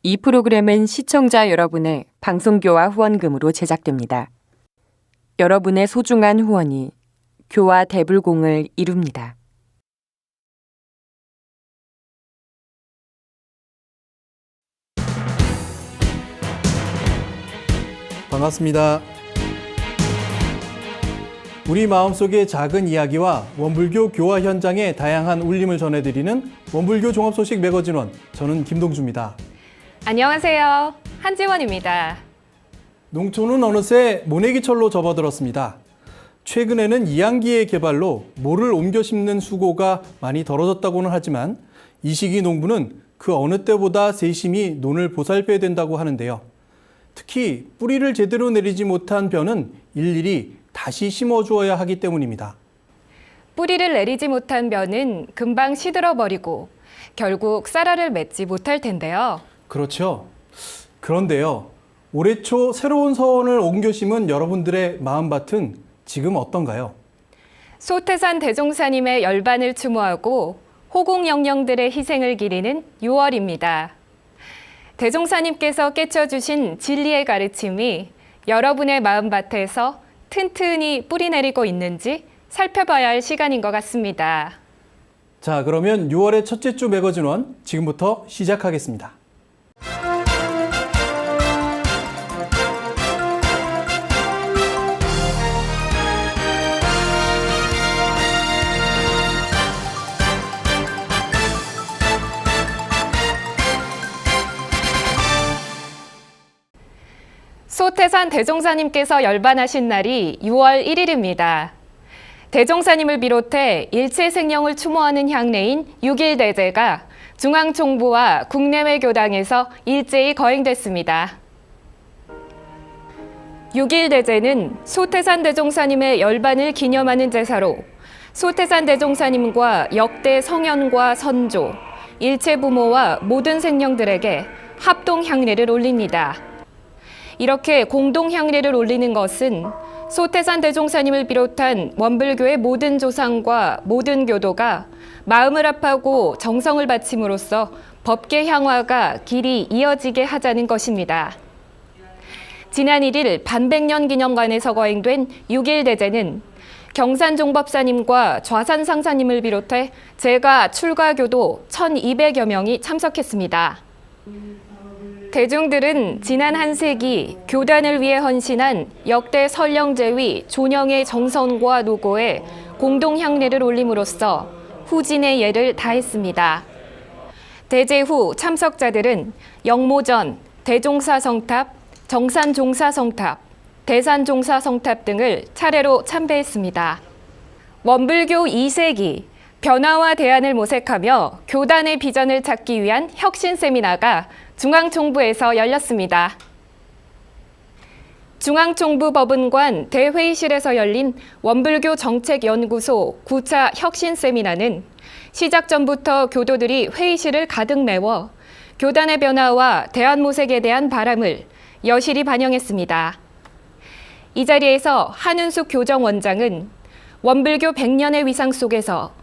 이 프로그램은 시청자 여러분의 방송교화 후원금으로 제작됩니다. 여러분의 소중한 후원이 교화 대불공을 이룹니다. 반갑습니다. 우리 마음속의 작은 이야기와 원불교 교화 현장의 다양한 울림을 전해드리는 원불교 종합소식 매거진원, 저는 김동주입니다. 안녕하세요. 한지원입니다. 농촌은 어느새 모내기철로 접어들었습니다. 최근에는 이양기의 개발로 모를 옮겨 심는 수고가 많이 덜어졌다고는 하지만 이 시기 농부는 그 어느 때보다 세심히 논을 보살펴야 된다고 하는데요. 특히 뿌리를 제대로 내리지 못한 벼는 일일이 다시 심어주어야 하기 때문입니다. 뿌리를 내리지 못한 벼는 금방 시들어버리고 결국 쌀알을 맺지 못할 텐데요. 그렇죠. 그런데요, 올해 초 새로운 서원을 옮겨 심은 여러분들의 마음밭은 지금 어떤가요? 소태산 대종사님의 열반을 추모하고 호국영령들의 희생을 기리는 6월입니다. 대종사님께서 깨쳐주신 진리의 가르침이 여러분의 마음밭에서 튼튼히 뿌리내리고 있는지 살펴봐야 할 시간인 것 같습니다. 자, 그러면 6월의 첫째 주 매거진원 지금부터 시작하겠습니다. 소태산 대종사님께서 열반하신 날이 6월 1일입니다. 대종사님을 비롯해 일체 생명을 추모하는 향례인 6.1대제가 중앙총부와 국내외 교당에서 일제히 거행됐습니다. 6.1대제는 소태산 대종사님의 열반을 기념하는 제사로 소태산 대종사님과 역대 성현과 선조, 일체 부모와 모든 생령들에게 합동 향례를 올립니다. 이렇게 공동 향례를 올리는 것은 소태산 대종사님을 비롯한 원불교의 모든 조상과 모든 교도가 마음을 합하고 정성을 바침으로써 법계 향화가 길이 이어지게 하자는 것입니다. 지난 1일 반백년 기념관에서 거행된 6.1대제는 경산종법사님과 좌산상사님을 비롯해 제가 출가교도 1,200여 명이 참석했습니다. 대중들은 지난 한 세기 교단을 위해 헌신한 역대 설령제위 존영의 정선과 노고에 공동 향례를 올림으로써 후진의 예를 다했습니다. 대제 후 참석자들은 영모전, 대종사성탑, 정산종사성탑, 대산종사성탑 등을 차례로 참배했습니다. 원불교 2세기 변화와 대안을 모색하며 교단의 비전을 찾기 위한 혁신 세미나가 중앙총부에서 열렸습니다. 중앙총부 법은관 대회의실에서 열린 원불교 정책연구소 9차 혁신 세미나는 시작 전부터 교도들이 회의실을 가득 메워 교단의 변화와 대안 모색에 대한 바람을 여실히 반영했습니다. 이 자리에서 한은숙 교정원장은 원불교 100년의 위상 속에서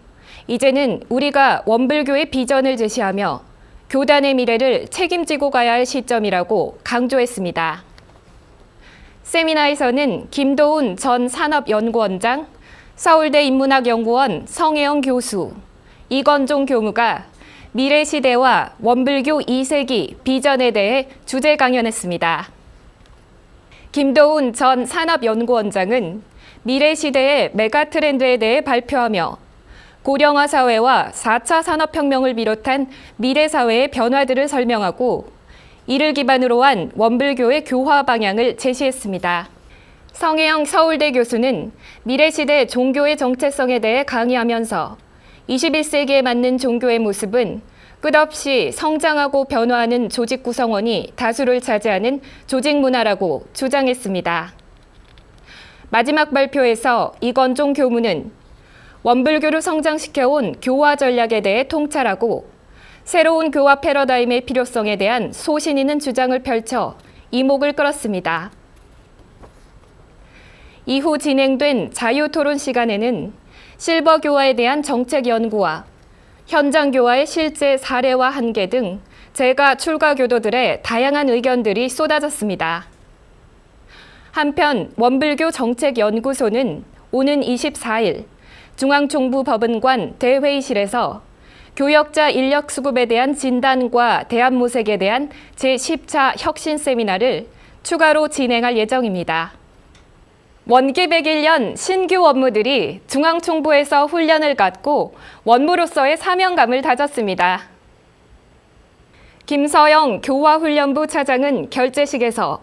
이제는 우리가 원불교의 비전을 제시하며 교단의 미래를 책임지고 가야 할 시점이라고 강조했습니다. 세미나에서는 김도훈 전 산업연구원장, 서울대 인문학연구원 성혜영 교수, 이건종 교무가 미래 시대와 원불교 2세기 비전에 대해 주제 강연했습니다. 김도훈 전 산업연구원장은 미래 시대의 메가트렌드에 대해 발표하며 고령화 사회와 4차 산업혁명을 비롯한 미래 사회의 변화들을 설명하고 이를 기반으로 한 원불교의 교화 방향을 제시했습니다. 성혜영 서울대 교수는 미래시대 종교의 정체성에 대해 강의하면서 21세기에 맞는 종교의 모습은 끝없이 성장하고 변화하는 조직 구성원이 다수를 차지하는 조직 문화라고 주장했습니다. 마지막 발표에서 이건종 교무는 원불교를 성장시켜온 교화 전략에 대해 통찰하고 새로운 교화 패러다임의 필요성에 대한 소신 있는 주장을 펼쳐 이목을 끌었습니다. 이후 진행된 자유토론 시간에는 실버 교화에 대한 정책 연구와 현장 교화의 실제 사례와 한계 등 재가 출가 교도들의 다양한 의견들이 쏟아졌습니다. 한편 원불교 정책연구소는 오는 24일 중앙총부법은관 대회의실에서 교역자 인력 수급에 대한 진단과 대안모색에 대한 제10차 혁신 세미나를 추가로 진행할 예정입니다. 원기 101년 신규 원무들이 중앙총부에서 훈련을 갖고 원무로서의 사명감을 다졌습니다. 김서영 교화훈련부 차장은 결재식에서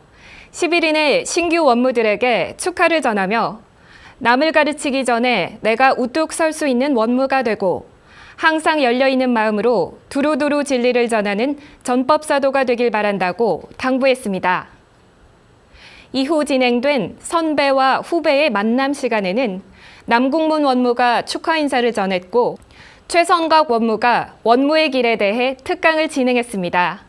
10일인의 신규 원무들에게 축하를 전하며 남을 가르치기 전에 내가 우뚝 설 수 있는 원무가 되고 항상 열려있는 마음으로 두루두루 진리를 전하는 전법사도가 되길 바란다고 당부했습니다. 이후 진행된 선배와 후배의 만남 시간에는 남궁문 원무가 축하 인사를 전했고 최선각 원무가 원무의 길에 대해 특강을 진행했습니다.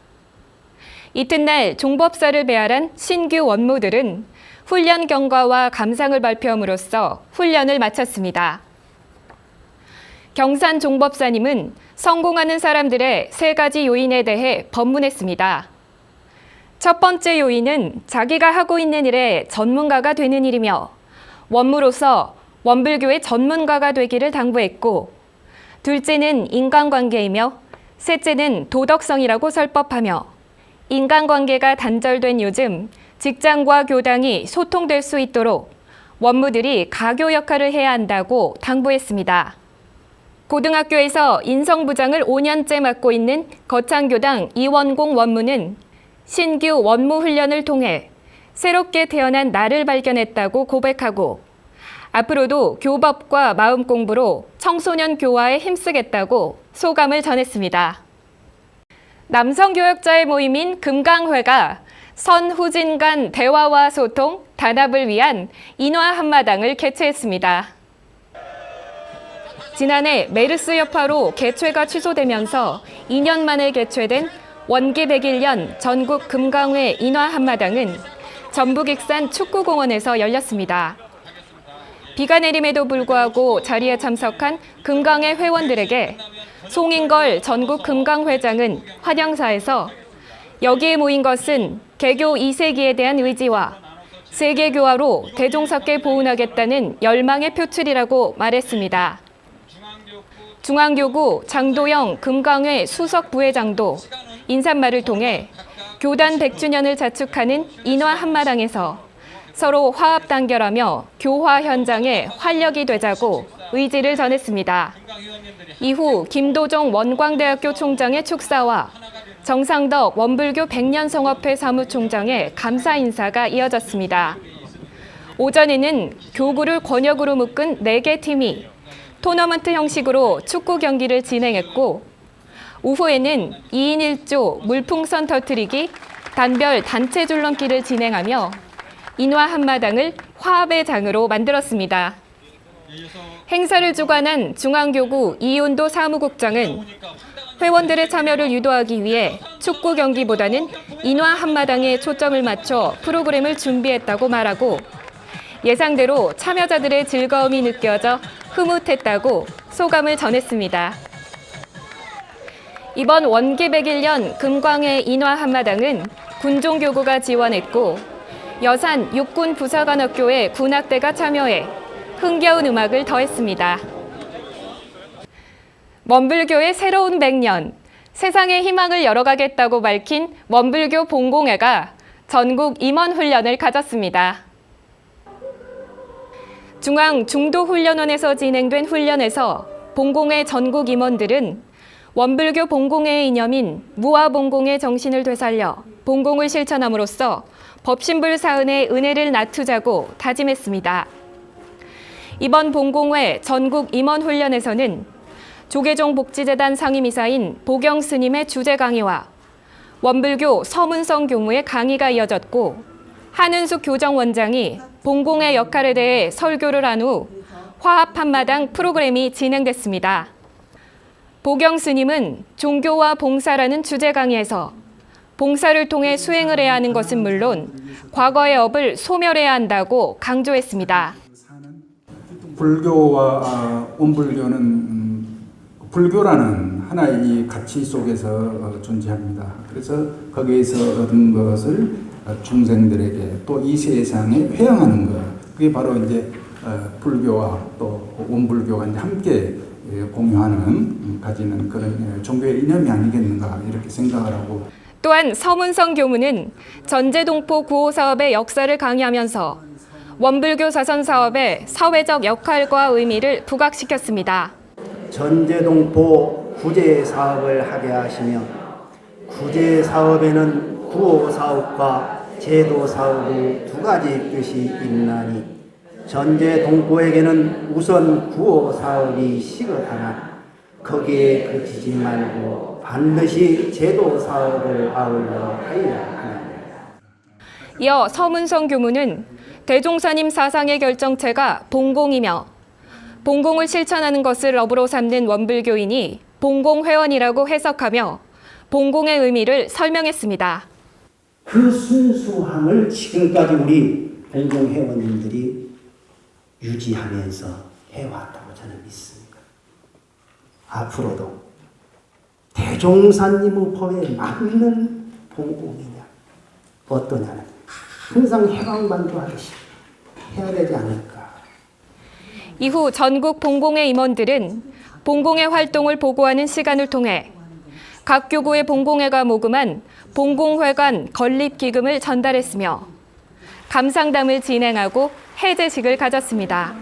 이튿날 종법사를 배알한 신규 원무들은 훈련 경과와 감상을 발표함으로써 훈련을 마쳤습니다. 경산 종법사님은 성공하는 사람들의 3가지 요인에 대해 법문했습니다. 첫 번째 요인은 자기가 하고 있는 일에 전문가가 되는 일이며 원무로서 원불교의 전문가가 되기를 당부했고, 둘째는 인간관계이며 셋째는 도덕성이라고 설법하며 인간관계가 단절된 요즘 직장과 교당이 소통될 수 있도록 원무들이 가교 역할을 해야 한다고 당부했습니다. 고등학교에서 인성부장을 5년째 맡고 있는 거창교당 이원공 원무는 신규 원무 훈련을 통해 새롭게 태어난 나를 발견했다고 고백하고 앞으로도 교법과 마음 공부로 청소년 교화에 힘쓰겠다고 소감을 전했습니다. 남성교역자의 모임인 금강회가 선후진 간 대화와 소통, 단합을 위한 인화 한마당을 개최했습니다. 지난해 메르스 여파로 개최가 취소되면서 2년 만에 개최된 원기 101년 전국 금강회 인화 한마당은 전북 익산 축구공원에서 열렸습니다. 비가 내림에도 불구하고 자리에 참석한 금강회 회원들에게 송인걸 전국 금강회장은 환영사에서 여기에 모인 것은 개교 2세기에 대한 의지와 세계교화로 대종사께 보훈하겠다는 열망의 표출이라고 말했습니다. 중앙교구 장도영 금강회 수석 부회장도 인사말을 통해 교단 100주년을 자축하는 인화 한마당에서 서로 화합 단결하며 교화 현장에 활력이 되자고 의지를 전했습니다. 이후 김도종 원광대학교 총장의 축사와 정상덕 원불교 백년성업회 사무총장의 감사 인사가 이어졌습니다. 오전에는 교구를 권역으로 묶은 4개 팀이 토너먼트 형식으로 축구 경기를 진행했고, 오후에는 2인 1조 물풍선 터뜨리기, 단별 단체 줄넘기를 진행하며 인화 한마당을 화합의 장으로 만들었습니다. 행사를 주관한 중앙교구 이윤도 사무국장은 회원들의 참여를 유도하기 위해 축구 경기보다는 인화 한마당에 초점을 맞춰 프로그램을 준비했다고 말하고 예상대로 참여자들의 즐거움이 느껴져 흐뭇했다고 소감을 전했습니다. 이번 원기 101년 금광회 인화 한마당은 군종교구가 지원했고 여산 육군 부사관학교의 군악대가 참여해 흥겨운 음악을 더했습니다. 원불교의 새로운 100년, 세상의 희망을 열어가겠다고 밝힌 원불교 봉공회가 전국 임원훈련을 가졌습니다. 중앙중도훈련원에서 진행된 훈련에서 봉공회 전국 임원들은 원불교 봉공회의 이념인 무아봉공의 정신을 되살려 봉공을 실천함으로써 법신불사은의 은혜를 나투자고 다짐했습니다. 이번 봉공회 전국 임원훈련에서는 조계종 복지재단 상임이사인 보경 스님의 주제 강의와 원불교 서문성 교무의 강의가 이어졌고 한은숙 교정원장이 봉공의 역할에 대해 설교를 한 후 화합 한마당 프로그램이 진행됐습니다. 보경 스님은 종교와 봉사라는 주제 강의에서 봉사를 통해 수행을 해야 하는 것은 물론 과거의 업을 소멸해야 한다고 강조했습니다. 불교와 원불교는 불교라는 하나의 이 가치 속에서 존재합니다. 그래서 거기에서 얻은 것을 중생들에게 또 이 세상에 회양하는 것, 그게 바로 이제 불교와 또 원불교가 이제 함께 공유하는 가지는 그런 종교의 이념이 아니겠는가 이렇게 생각을 하고. 또한 서문성 교무는 전제동포 구호 사업의 역사를 강의하면서 원불교 사선 사업의 사회적 역할과 의미를 부각시켰습니다. 전제동포 구제 사업을 하게 하시며 구제 사업에는 구호 사업과 제도 사업의 두 가지 뜻이 있나니 전제동포에게는 우선 구호 사업이 시급하나 거기에 그치지 말고 반드시 제도 사업을 아울러 하여야 하나니. 이어 서문성 교무는 대종사님 사상의 결정체가 본공이며 본공을 실천하는 것을 업으로 삼는 원불교인이 본공회원이라고 해석하며 본공의 의미를 설명했습니다. 그 순수함을 지금까지 우리 본공회원님들이 유지하면서 해왔다고 저는 믿습니다. 앞으로도 대종사님의 법에 맞는 본공이냐 어떠냐는 항상 해방반도하듯이 해야 되지 않을까. 이후 전국 본공회 임원들은 본공회 활동을 보고하는 시간을 통해 각 교구의 본공회가 모금한 본공회관 건립기금을 전달했으며 감상담을 진행하고 해제식을 가졌습니다.